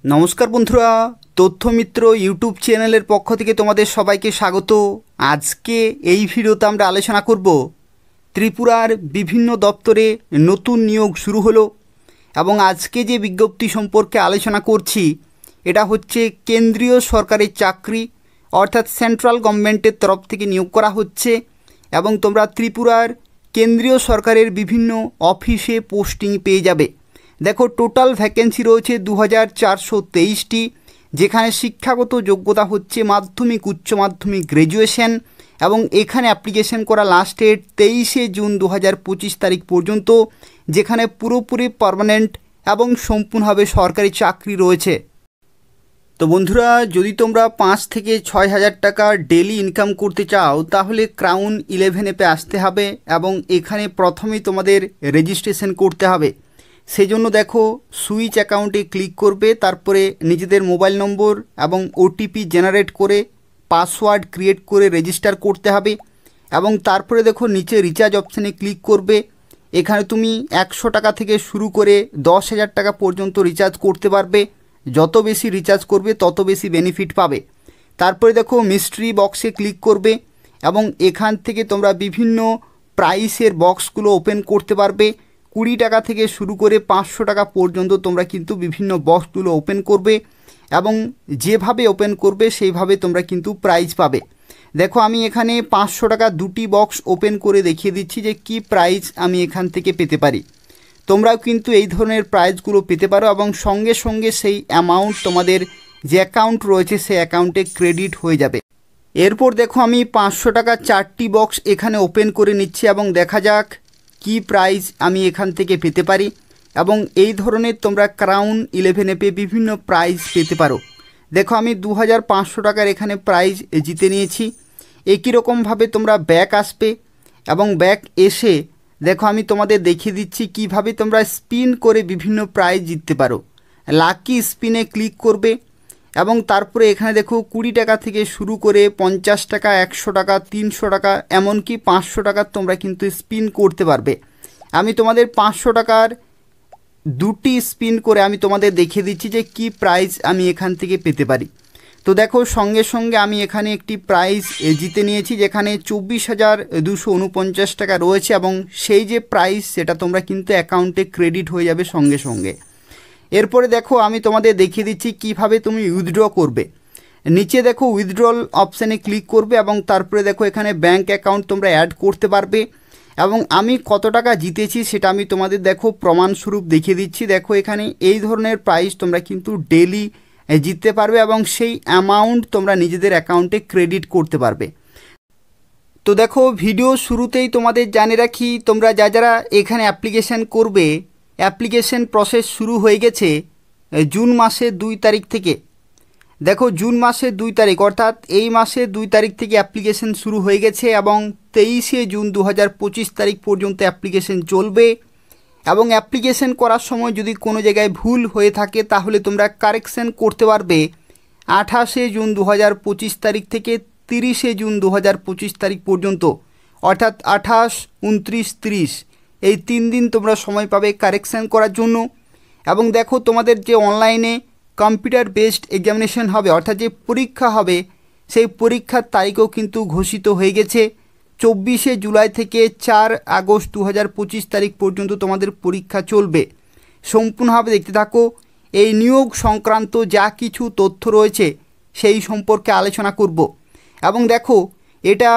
নমস্কার বন্ধুরা, তথ্যমিত্র ইউটিউব চ্যানেলের পক্ষ থেকে তোমাদের সবাইকে স্বাগত। আজকে এই ভিডিওতে আমরা আলোচনা করব ত্রিপুরার বিভিন্ন দপ্তরে নতুন নিয়োগ শুরু হলো এবং আজকে যে বিজ্ঞপ্তি সম্পর্কে আলোচনা করছি এটা হচ্ছে কেন্দ্রীয় সরকারের চাকরি, অর্থাৎ সেন্ট্রাল গভর্নমেন্টের তরফ থেকে নিয়োগ করা হচ্ছে এবং তোমরা ত্রিপুরার কেন্দ্রীয় সরকারের বিভিন্ন অফিসে পোস্টিং পেয়ে যাবে। দেখো, টোটাল ভ্যাকেন্সি রয়েছে 2423টি, যেখানে শিক্ষাগত যোগ্যতা হচ্ছে মাধ্যমিক, উচ্চ মাধ্যমিক, গ্র্যাজুয়েশন এবং এখানে অ্যাপ্লিকেশন করা লাস্ট ডেট 23শে জুন 2025 তারিখ পর্যন্ত, যেখানে পুরোপুরি পার্মানেন্ট এবং সম্পূর্ণভাবে সরকারি চাকরি রয়েছে। তো বন্ধুরা, যদি তোমরা 5 থেকে 6 হাজার টাকা ডেলি ইনকাম করতে চাও তাহলে ক্রাউন 11 অ্যাপে আসতে হবে এবং এখানে প্রথমেই তোমাদের রেজিস্ট্রেশন করতে হবে। সেই জন্য দেখো, সুইচ অ্যাকাউন্টে ক্লিক করবে, তারপরে নিজেদের মোবাইল নম্বর এবং ওটিপি জেনারেট করে পাসওয়ার্ড ক্রিয়েট করে রেজিস্টার করতে হবে এবং তারপরে দেখো নিচে রিচার্জ অপশানে ক্লিক করবে। এখানে তুমি 100 টাকা থেকে শুরু করে 10,000 টাকা পর্যন্ত রিচার্জ করতে পারবে। যত বেশি রিচার্জ করবে তত বেশি বেনিফিট পাবে। তারপরে দেখো মিস্ট্রি বক্সে ক্লিক করবে এবং এখান থেকে তোমরা বিভিন্ন প্রাইসের বক্সগুলো ওপেন করতে পারবে। 20 টাকা থেকে শুরু করে 500 টাকা পর্যন্ত তোমরা কিন্তু বিভিন্ন বক্সগুলো ওপেন করবে এবং যেভাবে ওপেন করবে সেইভাবে তোমরা কিন্তু প্রাইজ পাবে। দেখো, আমি এখানে 500 টাকা দুটি বক্স ওপেন করে দেখিয়ে দিচ্ছি যে কি প্রাইজ আমি এখান থেকে পেতে পারি। তোমরাও কিন্তু এই ধরনের প্রাইজগুলো পেতে পারো এবং সঙ্গে সঙ্গে সেই অ্যামাউন্ট তোমাদের যে অ্যাকাউন্ট রয়েছে সেই অ্যাকাউন্টে ক্রেডিট হয়ে যাবে। এরপর দেখো, আমি 500 টাকা 4টি বক্স এখানে ওপেন করে নিচ্ছি এবং দেখা যাক কি প্রাইজ আমি এখান থেকে পেতে পারি। এবং এই ধরনের তোমরা ক্রাউন 11 অ্যাপে বিভিন্ন প্রাইজ পেতে পারো। দেখো, আমি 2500 টাকার এখানে প্রাইজ জিতে নিয়েছি। একই রকমভাবে তোমরা ব্যাক আসবে এবং ব্যাক এসে দেখো আমি তোমাদের দেখিয়ে দিচ্ছি কিভাবে তোমরা স্পিন করে বিভিন্ন প্রাইজ জিততে পারো। লাকি স্পিনে ক্লিক করবে এবং তারপরে এখানে দেখো 20 টাকা থেকে শুরু করে 50 টাকা, 100 টাকা, 300 টাকা, এমনকি 500 টাকার তোমরা কিন্তু স্পিন করতে পারবে। আমি তোমাদের 500 টাকার দুটি স্পিন করে আমি তোমাদের দেখিয়ে দিচ্ছি যে কি প্রাইজ আমি এখান থেকে পেতে পারি। তো দেখো, সঙ্গে সঙ্গে আমি এখানে একটি প্রাইজ জিতে নিয়েছি, যেখানে 24,249 টাকা রয়েছে এবং সেই যে প্রাইজ সেটা তোমরা কিন্তু অ্যাকাউন্টে ক্রেডিট হয়ে যাবে সঙ্গে সঙ্গে। এরপরে দেখো, আমি তোমাদের দেখিয়ে দিচ্ছি কিভাবে তুমি উইথড্র করবে। নিচে দেখো উইথড্রল অপশানে ক্লিক করবে এবং তারপরে দেখো এখানে ব্যাঙ্ক অ্যাকাউন্ট তোমরা অ্যাড করতে পারবে এবং আমি কত টাকা জিতেছি সেটা আমি তোমাদের দেখো প্রমাণস্বরূপ দেখিয়ে দিচ্ছি। দেখো, এখানে এই ধরনের প্রাইস তোমরা কিন্তু ডেলি জিততে পারবে এবং সেই অ্যামাউন্ট তোমরা নিজেদের অ্যাকাউন্টে ক্রেডিট করতে পারবে। তো দেখো, ভিডিও শুরুতেই তোমাদের জানিয়ে রাখি, তোমরা যারা এখানে অ্যাপ্লিকেশান করবে, অ্যাপ্লিকেশন প্রসেস শুরু হয়ে গেছে জুন মাসের 2 তারিখ থেকে। দেখো, জুন মাসের 2 তারিখ অর্থাৎ এই মাসের 2 তারিখ থেকে অ্যাপ্লিকেশন শুরু হয়ে গেছে এবং 23শে জুন 2025 তারিখ পর্যন্ত অ্যাপ্লিকেশন চলবে। এবং অ্যাপ্লিকেশন করার সময় যদি কোনো জায়গায় ভুল হয়ে থাকে তাহলে তোমরা কারেকশন করতে পারবে 28শে জুন 2025 তারিখ থেকে 30শে জুন 2025 তারিখ পর্যন্ত, অর্থাৎ 28, 29, 30 এই 3 দিন তোমরা সময় পাবে কারেকশান করার জন্য। এবং দেখো, তোমাদের যে অনলাইনে কম্পিউটার বেসড এক্সামিনেশন হবে, অর্থাৎ যে পরীক্ষা হবে, সেই পরীক্ষার তারিখও কিন্তু ঘোষিত হয়ে গেছে। 24শে জুলাই থেকে 4 আগস্ট 2025 তারিখ পর্যন্ত তোমাদের পরীক্ষা চলবে। সম্পূর্ণভাবে দেখতে থাকো। এই নিয়োগ সংক্রান্ত যা কিছু তথ্য রয়েছে সেই সম্পর্কে আলোচনা করব। এবং দেখো, এটা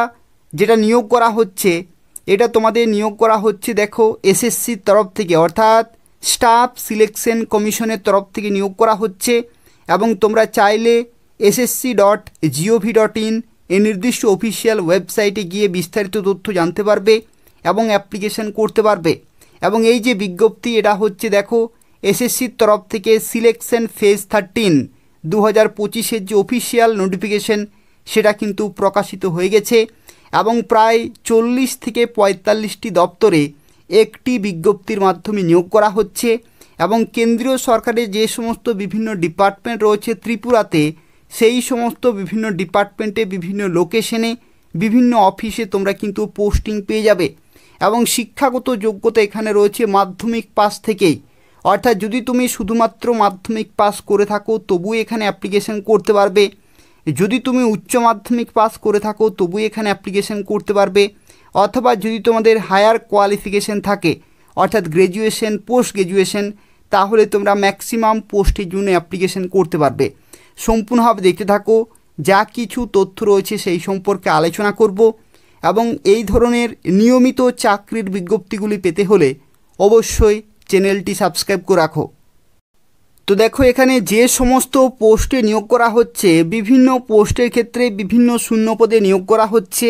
যেটা নিয়োগ করা হচ্ছে এটা তোমাদের নিয়োগ করা হচ্ছে দেখো এসএসসির তরফ থেকে, অর্থাৎ স্টাফ সিলেকশন কমিশনের তরফ থেকে নিয়োগ করা হচ্ছে। এবং তোমরা চাইলে ssc.gov.in এই নির্দিষ্ট অফিসিয়াল ওয়েবসাইটে গিয়ে বিস্তারিত তথ্য জানতে পারবে এবং অ্যাপ্লিকেশন করতে পারবে। এবং এই যে বিজ্ঞপ্তি, এটা হচ্ছে দেখো এসএসসির তরফ থেকে সিলেকশন ফেজ 13 2025-এর যে অফিসিয়াল নোটিফিকেশন সেটা কিন্তু প্রকাশিত হয়ে গেছে এবং প্রায় 40 থেকে 45টি দপ্তরে একটি বিজ্ঞপ্তির মাধ্যমে নিয়োগ করা হচ্ছে। এবং কেন্দ্রীয় সরকারের যে সমস্ত বিভিন্ন ডিপার্টমেন্ট রয়েছে ত্রিপুরাতে, সেই সমস্ত বিভিন্ন ডিপার্টমেন্টে, বিভিন্ন লোকেশনে, বিভিন্ন অফিসে তোমরা কিন্তু পোস্টিং পেয়ে যাবে। এবং শিক্ষাগত যোগ্যতা এখানে রয়েছে মাধ্যমিক পাস থেকেই, অর্থাৎ যদি তুমি শুধুমাত্র মাধ্যমিক পাস করে থাকো তবু এখানে অ্যাপ্লিকেশন করতে পারবে, যদি তুমি উচ্চ মাধ্যমিক পাস করে থাকো তবু এখানে অ্যাপ্লিকেশন করতে পারবে, অথবা যদি তোমাদের হায়ার কোয়ালিফিকেশন থাকে অর্থাৎ গ্র্যাজুয়েশন, পোস্ট গ্র্যাজুয়েশন, তাহলে তোমরা ম্যাক্সিমাম পোস্টের জন্য অ্যাপ্লিকেশন করতে পারবে। সম্পূর্ণভাবে দেখতে থাকো, যা কিছু তথ্য রয়েছে সেই সম্পর্কে আলোচনা করব এবং এই ধরনের নিয়মিত চাকরির বিজ্ঞপ্তিগুলি পেতে হলে অবশ্যই চ্যানেলটি সাবস্ক্রাইব করে রাখো। তো দেখো, এখানে যে সমস্ত পোস্টে নিয়োগ করা হচ্ছে, বিভিন্ন পোস্টের ক্ষেত্রে বিভিন্ন শূন্যপদে নিয়োগ করা হচ্ছে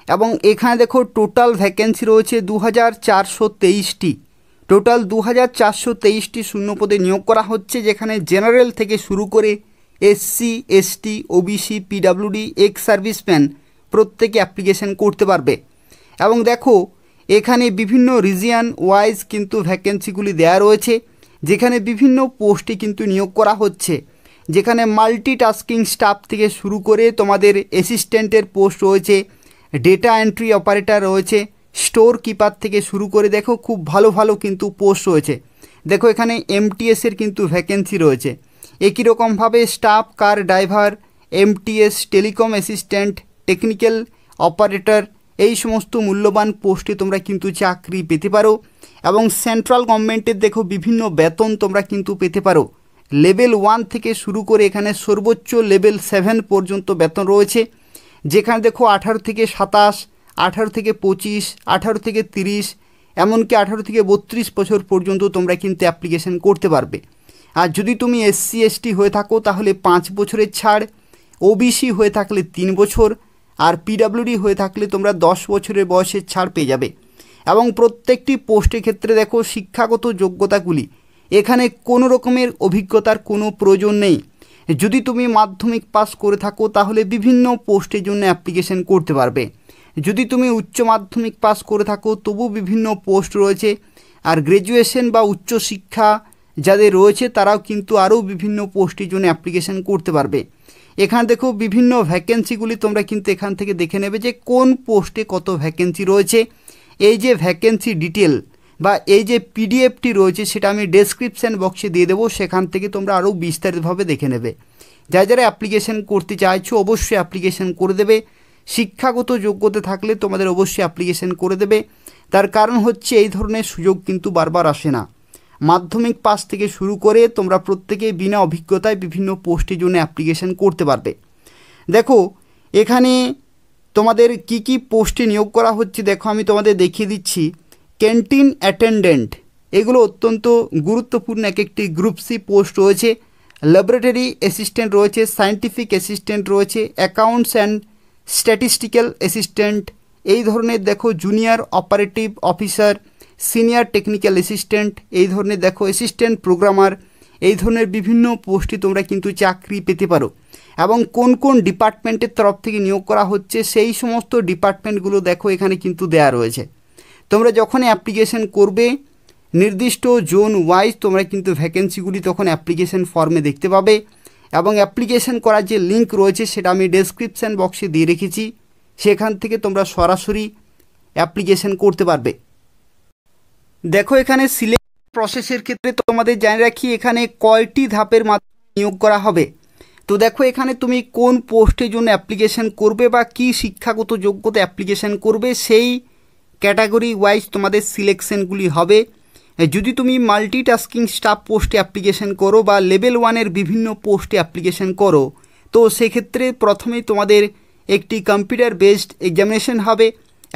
এবং এখানে দেখো টোটাল ভ্যাকেন্সি রয়েছে 2423টি। টোটাল 2423টি শূন্যপদে নিয়োগ করা হচ্ছে, যেখানে জেনারেল থেকে শুরু করে SC, ST, OBC, PWD, ex serviceman প্রত্যেকে অ্যাপ্লিকেশন করতে পারবে। এবং দেখো এখানে বিভিন্ন রিজিয়ন ওয়াইজ কিন্তু ভ্যাকেন্সিগুলি দেওয়া রয়েছে, যেখানে বিভিন্ন পোস্টে কিন্তু নিয়োগ করা হচ্ছে, যেখানে মাল্টিটাস্কিং স্টাফ থেকে শুরু করে তোমাদের অ্যাসিস্ট্যান্টের পোস্ট রয়েছে, ডেটা এন্ট্রি অপারেটর রয়েছে, স্টোর কিপার থেকে শুরু করে দেখো খুব ভালো ভালো কিন্তু পোস্ট রয়েছে। দেখো এখানে এমটিএসের কিন্তু ভ্যাকেন্সি রয়েছে, একই রকমভাবে staff car driver, MTS, telecom assistant, technical operator, এই সমস্ত মূল্যবান পোস্টে তোমরা কিন্তু চাকরি পেতে পারো। এবং সেন্ট্রাল গভর্নমেন্টের দেখো বিভিন্ন বেতন তোমরা কিন্তু পেতে পারো। লেভেল 1 থেকে শুরু করে এখানে সর্বোচ্চ লেভেল 7 পর্যন্ত বেতন রয়েছে, যেখানে দেখো 18 থেকে 27, 18 থেকে 25, 18 থেকে 30, এমনকি 18 থেকে 32 বছর পর্যন্ত তোমরা কিন্তু অ্যাপ্লিকেশন করতে পারবে। আর যদি তুমি এসসি, এসটি হয়ে থাকো তাহলে 5 বছরের ছাড়, ওবিসি হয়ে থাকলে 3 বছর, আর পিডাব্লিউডি হয়ে থাকলে তোমরা 10 বছরের বয়সের ছাড় পেয়ে যাবে। এবং প্রত্যেকটি পোস্টের ক্ষেত্রে দেখো শিক্ষাগত যোগ্যতাগুলি, এখানে কোনো রকমের অভিজ্ঞতার কোনো প্রয়োজন নেই। যদি তুমি মাধ্যমিক পাস করে থাকো তাহলে বিভিন্ন পোস্টের জন্য অ্যাপ্লিকেশন করতে পারবে। যদি তুমি উচ্চ মাধ্যমিক পাস করে থাকো তবু বিভিন্ন পোস্ট রয়েছে। আর গ্র্যাজুয়েশন বা উচ্চ শিক্ষা যাদের রয়েছে তারাও কিন্তু আরও বিভিন্ন পোস্টের জন্য অ্যাপ্লিকেশন করতে পারবে। এখানে দেখো বিভিন্ন ভ্যাকেন্সিগুলি তোমরা কিন্তু এখান থেকে দেখে নেবে যে কোন পোস্টে কত ভ্যাকেন্সি রয়েছে। এই যে ভ্যাকেন্সি ডিটেল বা এই যে পিডিএফটি রয়েছে সেটা আমি ডেসক্রিপশান বক্সে দিয়ে দেবো, সেখান থেকে তোমরা আরও বিস্তারিতভাবে দেখে নেবে। যারা অ্যাপ্লিকেশন করতে চাইছো অবশ্যই অ্যাপ্লিকেশন করে দেবে। শিক্ষাগত যোগ্যতা থাকলে তোমাদের অবশ্যই অ্যাপ্লিকেশন করে দেবে। তার কারণ হচ্ছে এই ধরনের সুযোগ কিন্তু বারবার আসে না। মাধ্যমিক পাস থেকে শুরু করে তোমরা প্রত্যেকে বিনা অভিজ্ঞতায় বিভিন্ন পোস্টের জন্য অ্যাপ্লিকেশন করতে পারবে। দেখো এখানে তোমাদের কি কি পোস্টে নিয়োগ করা হচ্ছে দেখো আমি তোমাদের দেখিয়ে দিচ্ছি। ক্যান্টিন অ্যাটেন্ডেন্ট, এগুলো অত্যন্ত গুরুত্বপূর্ণ একটি গ্রুপ সি পোস্ট রয়েছে। ল্যাবরেটরি অ্যাসিস্ট্যান্ট রয়েছে, সায়েন্টিফিক অ্যাসিস্ট্যান্ট রয়েছে, অ্যাকাউন্টস অ্যান্ড স্ট্যাটিস্টিক্যাল অ্যাসিস্ট্যান্ট, এই ধরনের দেখো junior operative officer, senior technical assistant, এই ধরনের দেখো অ্যাসিস্ট্যান্ট প্রোগ্রামার, এই ধরনের বিভিন্ন পোস্টে তোমরা কিন্তু চাকরি পেতে পারো। এবং কোন কোন ডিপার্টমেন্টের তরফ থেকে নিয়োগ করা হচ্ছে সেই সমস্ত ডিপার্টমেন্টগুলো দেখো এখানে কিন্তু দেয়া রয়েছে। তোমরা যখন অ্যাপ্লিকেশন করবে নির্দিষ্ট জোন ওয়াইজ তোমরা কিন্তু ভ্যাকেন্সিগুলি তখন অ্যাপ্লিকেশন ফর্মে দেখতে পাবে। এবং অ্যাপ্লিকেশন করার যে লিঙ্ক রয়েছে সেটা আমি ডেসক্রিপশান বক্সে দিয়ে রেখেছি, সেখান থেকে তোমরা সরাসরি অ্যাপ্লিকেশন করতে পারবে। দেখো এখানে সিলেকশন প্রসেসের ক্ষেত্রে তোমাদের জানিয়ে রাখি এখানে কয়টি ধাপের মাধ্যমে নিয়োগ করা হবে। তো দেখো এখানে তুমি কোন পোস্টের জন্য অ্যাপ্লিকেশন করবে বা কি শিক্ষাগত যোগ্যতা অ্যাপ্লিকেশন করবে সেই ক্যাটাগরি ওয়াইজ তোমাদের সিলেকশনগুলি হবে। যদি তুমি মাল্টিটাস্কিং স্টাফ পোস্টে অ্যাপ্লিকেশন করো বা লেভেল 1-এর বিভিন্ন পোস্টে অ্যাপ্লিকেশন করো তো সেক্ষেত্রে প্রথমেই তোমাদের একটি কম্পিউটার বেসড এক্সামিনেশন হবে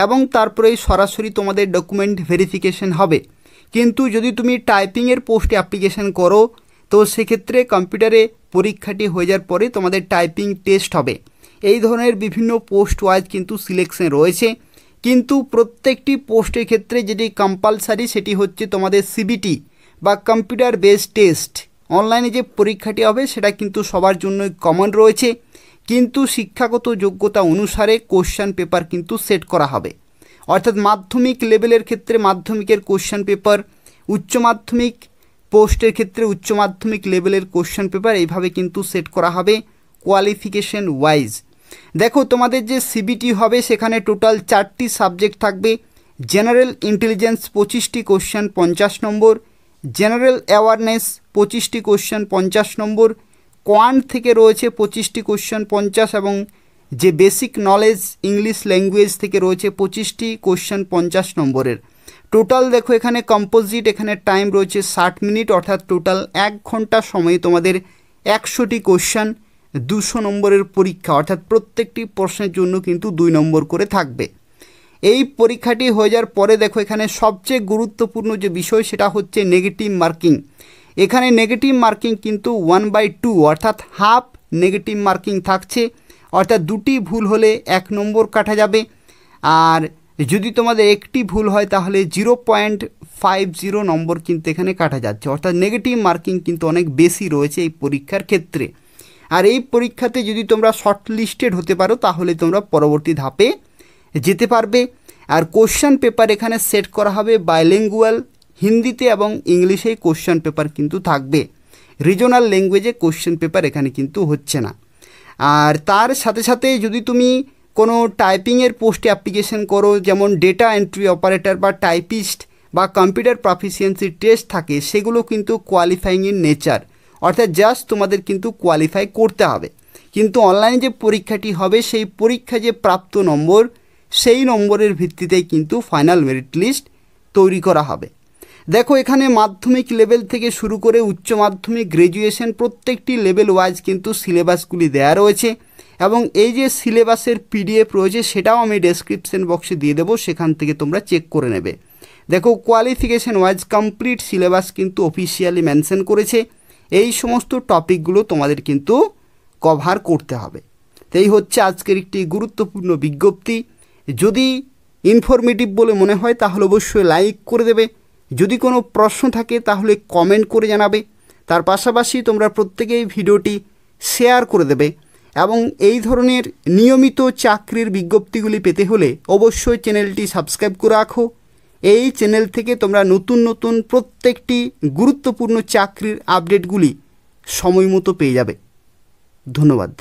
এবং তারপরেই সরাসরি তোমাদের ডকুমেন্ট ভেরিফিকেশন হবে। কিন্তু যদি তুমি টাইপিংয়ের পোস্টে অ্যাপ্লিকেশন করো তো সেক্ষেত্রে কম্পিউটারে পরীক্ষাটি হয়ে যাওয়ার পরে তোমাদের টাইপিং টেস্ট হবে। এই ধরনের বিভিন্ন পোস্ট ওয়াইজ কিন্তু সিলেকশন রয়েছে। কিন্তু প্রত্যেকটি পোস্টের ক্ষেত্রে যেটি কম্পালসারি সেটি হচ্ছে তোমাদের সিবিটি বা কম্পিউটার বেসড টেস্ট, অনলাইনে যে পরীক্ষাটি হবে সেটা কিন্তু সবার জন্যই কমন রয়েছে। কিন্তু শিক্ষাগত যোগ্যতা অনুসারে কোশ্চেন পেপার কিন্তু সেট করা হবে। অর্থাৎ মাধ্যমিক লেভেলের ক্ষেত্রে মাধ্যমিকের কোশ্চেন পেপার, উচ্চ মাধ্যমিক পোস্টের ক্ষেত্রে উচ্চ মাধ্যমিক লেভেলের কোশ্চেন পেপার এইভাবে কিন্তু সেট করা হবে কোয়ালিফিকেশন ওয়াইজ। দেখো তোমাদের যে সিবিটি হবে সেখানে টোটাল 4টি সাবজেক্ট থাকবে। জেনারেল ইন্টেলিজেন্স 25টি কোশ্চেন 50 নম্বর, জেনারেল অ্যাওয়ারনেস 25টি কোশ্চেন 50 নম্বর, কোয়ান্ট থেকে রয়েছে 25টি কোশ্চেন 50 এবং যে বেসিক নলেজ ইংলিশ ল্যাঙ্গুয়েজ থেকে রয়েছে 25টি কোশ্চেন 50 নম্বরের। টোটাল দেখো এখানে কম্পোজিট, এখানে টাইম রয়েছে 60 মিনিট, অর্থাৎ টোটাল 1 ঘন্টা সময়ে তোমাদের 100টি কোশ্চেন 200 নম্বরের পরীক্ষা, অর্থাৎ প্রত্যেকটি প্রশ্নের জন্য কিন্তু 2 নম্বর করে থাকবে। এই পরীক্ষাটি হয়ে যাওয়ার পরে দেখো এখানে সবচেয়ে গুরুত্বপূর্ণ যে বিষয় সেটা হচ্ছে নেগেটিভ মার্কিং। এখানে নেগেটিভ মার্কিং কিন্তু 1/2 অর্থাৎ হাফ নেগেটিভ মার্কিং থাকছে, অর্থাৎ 2টি ভুল হলে 1 নম্বর কাটা যাবে, আর যদি তোমাদের একটি ভুল হয় তাহলে 0.50 নম্বর কিন্তু এখানে কাটা যাচ্ছে, অর্থাৎ নেগেটিভ মার্কিং কিন্তু অনেক বেশি রয়েছে এই পরীক্ষার ক্ষেত্রে। আর এই পরীক্ষাতে যদি তোমরা শর্ট লিস্টেড হতে পারো তাহলে তোমরা পরবর্তী ধাপে যেতে পারবে। আর কোশ্চেন পেপার এখানে সেট করা হবে বাইলিঙ্গুয়াল, হিন্দিতে এবং ইংলিশেই কোশ্চেন পেপার কিন্তু থাকবে, রিজনাল ল্যাঙ্গুয়েজে কোশ্চেন পেপার এখানে কিন্তু হচ্ছে না। আর তার সাথে সাথে যদি তুমি কোনো টাইপিংয়ের পোস্টে অ্যাপ্লিকেশন করো, যেমন ডেটা এন্ট্রি অপারেটর বা টাইপিস্ট বা কম্পিউটার প্রফিসিয়েন্সি টেস্ট থাকে, সেগুলো কিন্তু কোয়ালিফাইং ইন নেচার, অর্থাৎ জাস্ট তোমাদের কিন্তু কোয়ালিফাই করতে হবে। কিন্তু অনলাইনে যে পরীক্ষাটি হবে সেই পরীক্ষা যে প্রাপ্ত নম্বর, সেই নম্বরের ভিত্তিতেই কিন্তু ফাইনাল মেরিট লিস্ট তৈরি করা হবে। দেখো এখানে মাধ্যমিক লেভেল থেকে শুরু করে উচ্চ মাধ্যমিক, গ্র্যাজুয়েশন প্রত্যেকটি লেভেল ওয়াইজ কিন্তু সিলেবাসগুলি দেওয়া রয়েছে, এবং এই যে সিলেবাসের PDF রয়েছে সেটাও আমি ডেসক্রিপশন বক্সে দিয়ে দেবো, সেখান থেকে তোমরা চেক করে নেবে। দেখো কোয়ালিফিকেশন ওয়াইজ কমপ্লিট সিলেবাস কিন্তু অফিসিয়ালি মেনশন করেছে, এই সমস্ত টপিকগুলো তোমাদের কিন্তু কভার করতে হবে। তো এই হচ্ছে আজকের একটি গুরুত্বপূর্ণ বিজ্ঞপ্তি। যদি ইনফরমেটিভ বলে মনে হয় তাহলে অবশ্যই লাইক করে দেবে, যদি কোনো প্রশ্ন থাকে তাহলে কমেন্ট করে জানাবে, তার পাশাপাশি তোমরা প্রত্যেকেই ভিডিওটি শেয়ার করে দেবে, এবং এই ধরনের নিয়মিত চাকরির বিজ্ঞপ্তিগুলি পেতে হলে অবশ্যই চ্যানেলটি সাবস্ক্রাইব করে রাখো। এই চ্যানেল থেকে তোমরা নতুন নতুন প্রত্যেকটি গুরুত্বপূর্ণ চাকরির আপডেটগুলি সময় মতো পেয়ে যাবে। ধন্যবাদ।